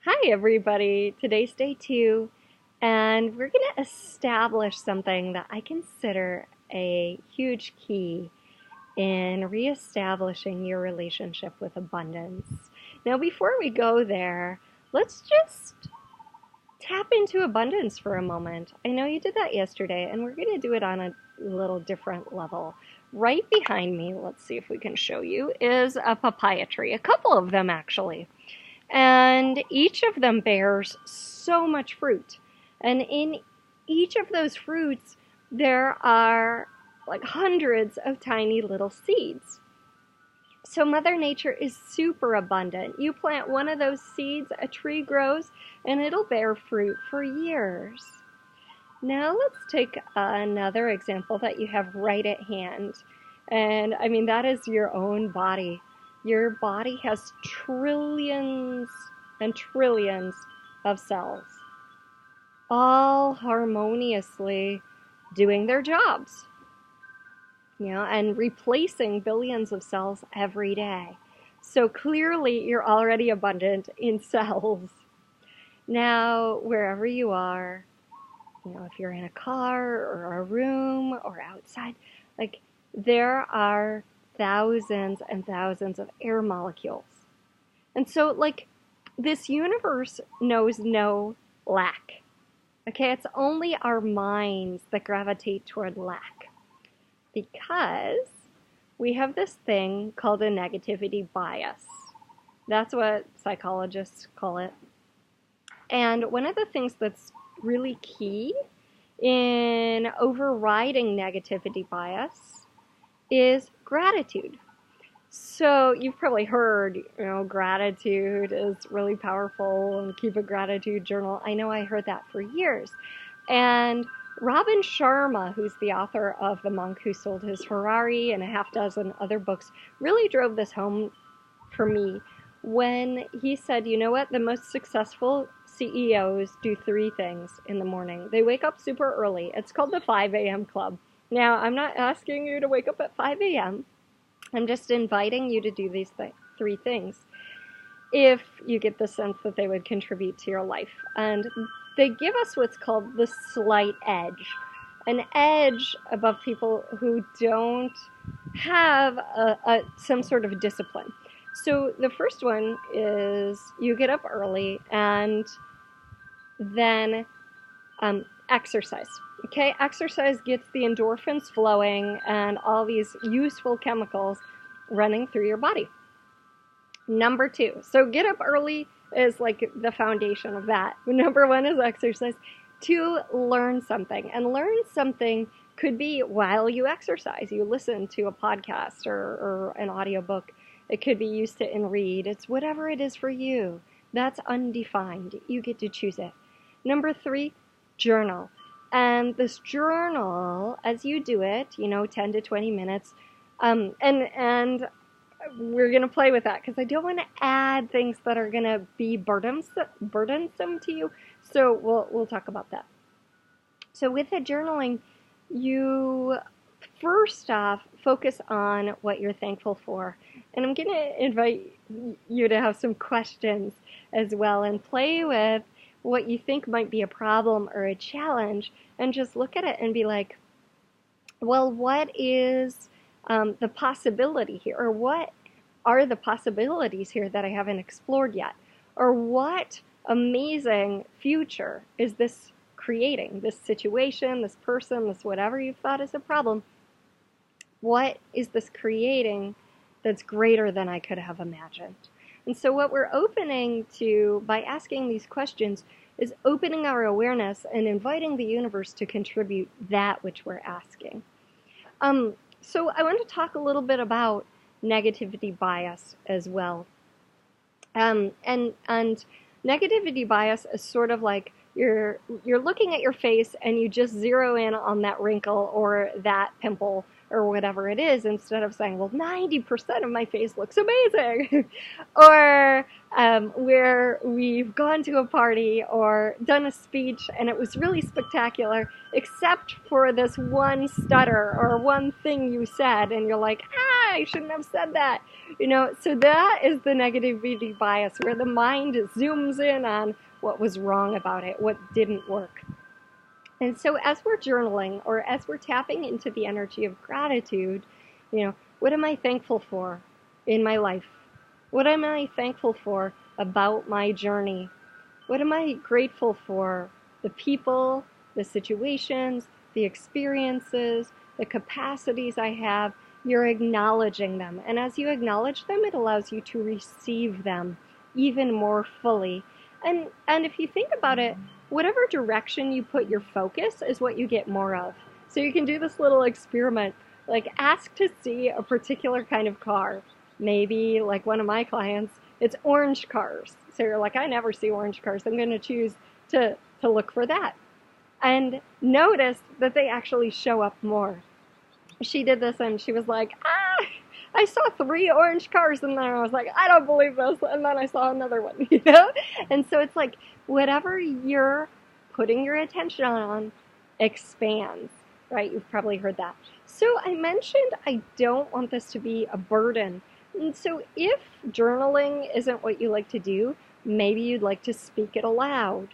Hi everybody, today's day 2 and we're going to establish something that I consider a huge key in reestablishing your relationship with abundance. Now before we go there, let's just tap into abundance for a moment. I know you did that yesterday and we're going to do it on a little different level. Right behind me, let's see if we can show you, is a papaya tree, a couple of them actually. And each of them bears so much fruit. And in each of those fruits, there are like hundreds of tiny little seeds. So Mother Nature is super abundant. You plant one of those seeds, a tree grows, and it'll bear fruit for years. Now let's take another example that you have right at hand. And I mean, that is your own body. Your body has trillions and trillions of cells, all harmoniously doing their jobs, and replacing billions of cells every day. So clearly you're already abundant in cells. Now, wherever you are, if you're in a car or a room or outside, there are thousands and thousands of air molecules. And so, this universe knows no lack. Okay, it's only our minds that gravitate toward lack. Because we have this thing called a negativity bias. That's what psychologists call it. And one of the things that's really key in overriding negativity bias is gratitude. So you've probably heard, gratitude is really powerful and keep a gratitude journal. I know I heard that for years. And Robin Sharma, who's the author of The Monk Who Sold His Ferrari and a half dozen other books, really drove this home for me when he said, you know what, the most successful CEOs do 3 things in the morning. They wake up super early. It's called the 5 a.m. club. Now, I'm not asking you to wake up at 5 a.m. I'm just inviting you to do these 3 things if you get the sense that they would contribute to your life. And they give us what's called the slight edge, an edge above people who don't have some sort of discipline. So the first one is you get up early and then exercise. Okay, exercise gets the endorphins flowing and all these useful chemicals running through your body. Number 2, so get up early is like the foundation of that. Number 1 is exercise. 2, learn something. And learn something could be while you exercise. You listen to a podcast or an audiobook. It could be you sit and read. It's whatever it is for you. That's undefined. You get to choose it. Number 3, journal. And this journal, as you do it, 10 to 20 minutes, and we're going to play with that because I don't want to add things that are going to be burdensome to you. So we'll talk about that. So with the journaling, you first off focus on what you're thankful for. And I'm going to invite you to have some questions as well and play with what you think might be a problem or a challenge and just look at it and be like, well, what is the possibility here? Or what are the possibilities here that I haven't explored yet? Or what amazing future is this creating? This situation, this person, this whatever you've thought is a problem. What is this creating that's greater than I could have imagined? And so what we're opening to by asking these questions is opening our awareness and inviting the universe to contribute that which we're asking. So I want to talk a little bit about negativity bias as well. And negativity bias is sort of like you're looking at your face and you just zero in on that wrinkle or that pimple or whatever it is, instead of saying, well, 90% of my face looks amazing. Or where we've gone to a party or done a speech and it was really spectacular, except for this one stutter or one thing you said, and you're like, I shouldn't have said that. So that is the negativity bias, where the mind zooms in on what was wrong about it, what didn't work. And so as we're journaling, or as we're tapping into the energy of gratitude, what am I thankful for in my life? What am I thankful for about my journey? What am I grateful for? The people, the situations, the experiences, the capacities I have. You're acknowledging them. And as you acknowledge them, it allows you to receive them even more fully. And if you think about it, whatever direction you put your focus is what you get more of. So you can do this little experiment, like ask to see a particular kind of car. Maybe like one of my clients, it's orange cars. So you're like, I never see orange cars. I'm going to choose to look for that. And notice that they actually show up more. She did this and she was like, I saw 3 orange cars in there. I was like, I don't believe this. And then I saw another one, And so it's like whatever you're putting your attention on expands, right? You've probably heard that. So I mentioned I don't want this to be a burden. And so if journaling isn't what you like to do, maybe you'd like to speak it aloud.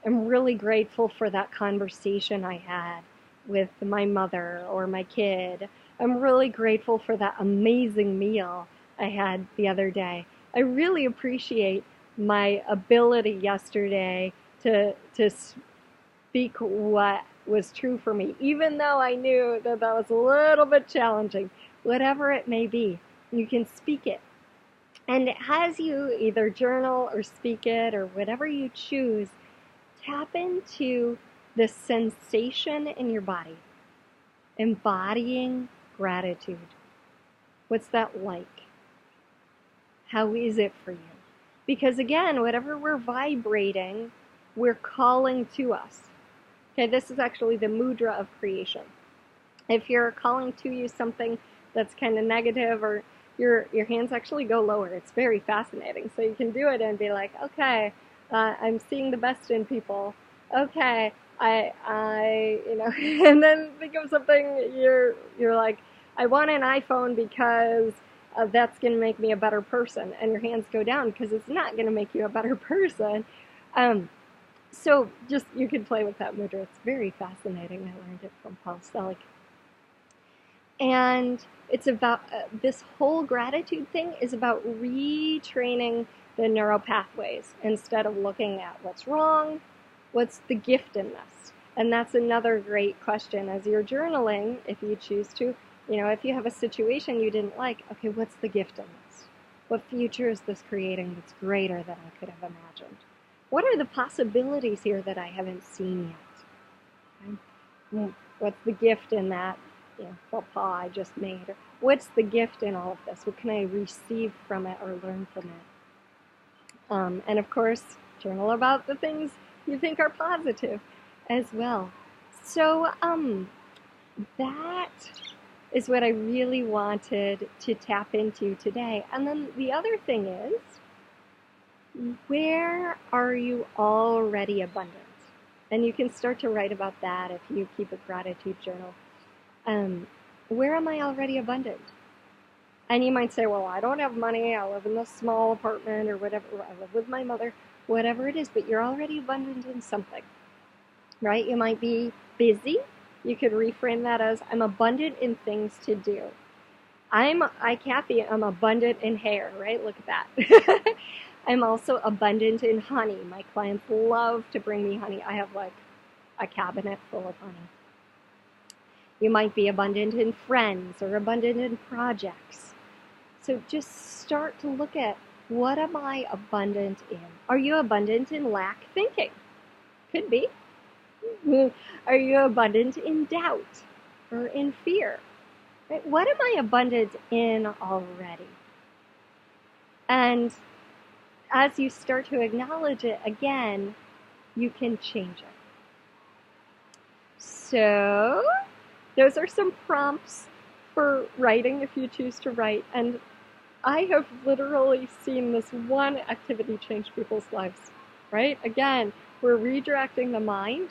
I'm really grateful for that conversation I had with my mother or my kid. I'm really grateful for that amazing meal I had the other day. I really appreciate my ability yesterday to speak what was true for me, even though I knew that was a little bit challenging. Whatever it may be, you can speak it. And as you either journal or speak it or whatever you choose, tap into the sensation in your body, embodying gratitude. What's that like? How is it for you? Because again, whatever we're vibrating, we're calling to us. Okay, this is actually the mudra of creation. If you're calling to you something that's kind of negative, or your hands actually go lower, it's very fascinating. So you can do it and be like, okay, I'm seeing the best in people. Okay, I and then think of something you're like, I want an iPhone because that's going to make me a better person. And your hands go down because it's not going to make you a better person. So just, you can play with that mudra. It's very fascinating. I learned it from Paul Selig. And it's about, this whole gratitude thing is about retraining the neural pathways. Instead of looking at what's wrong, what's the gift in this? And that's another great question as you're journaling, if you choose to. If you have a situation you didn't like, okay, what's the gift in this? What future is this creating that's greater than I could have imagined? What are the possibilities here that I haven't seen yet? Okay. What's the gift in that faux pas I just made? Or what's the gift in all of this? What can I receive from it or learn from it? And of course, journal about the things you think are positive as well. So that is what I really wanted to tap into today. And then the other thing is, where are you already abundant? And you can start to write about that if you keep a gratitude journal. Where am I already abundant? And you might say, well, I don't have money. I live in this small apartment or whatever. I live with my mother, whatever it is, but you're already abundant in something, right? You might be busy. You could reframe that as, I'm abundant in things to do. Kathy, I'm abundant in hair, right? Look at that. I'm also abundant in honey. My clients love to bring me honey. I have like a cabinet full of honey. You might be abundant in friends or abundant in projects. So just start to look at, what am I abundant in? Are you abundant in lack thinking? Could be. Are you abundant in doubt or in fear? Right? What am I abundant in already? And as you start to acknowledge it again, you can change it. So those are some prompts for writing if you choose to write. And I have literally seen this one activity change people's lives, right? Again, we're redirecting the mind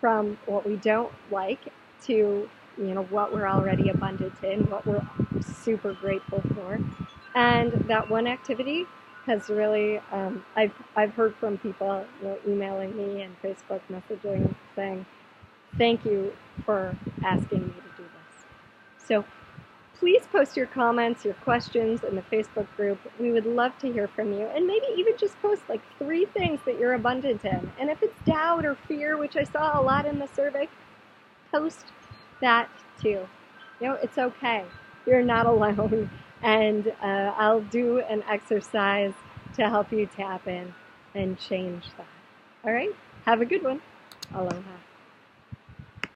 from what we don't like to what we're already abundant in, what we're super grateful for. And that one activity has really, I've heard from people, emailing me and Facebook messaging saying, thank you for asking me to do this. So please post your comments, your questions in the Facebook group. We would love to hear from you. And maybe even just post like 3 things that you're abundant in. And if it's doubt or fear, which I saw a lot in the survey, post that too. It's okay. You're not alone. And I'll do an exercise to help you tap in and change that. All right? Have a good one. Aloha.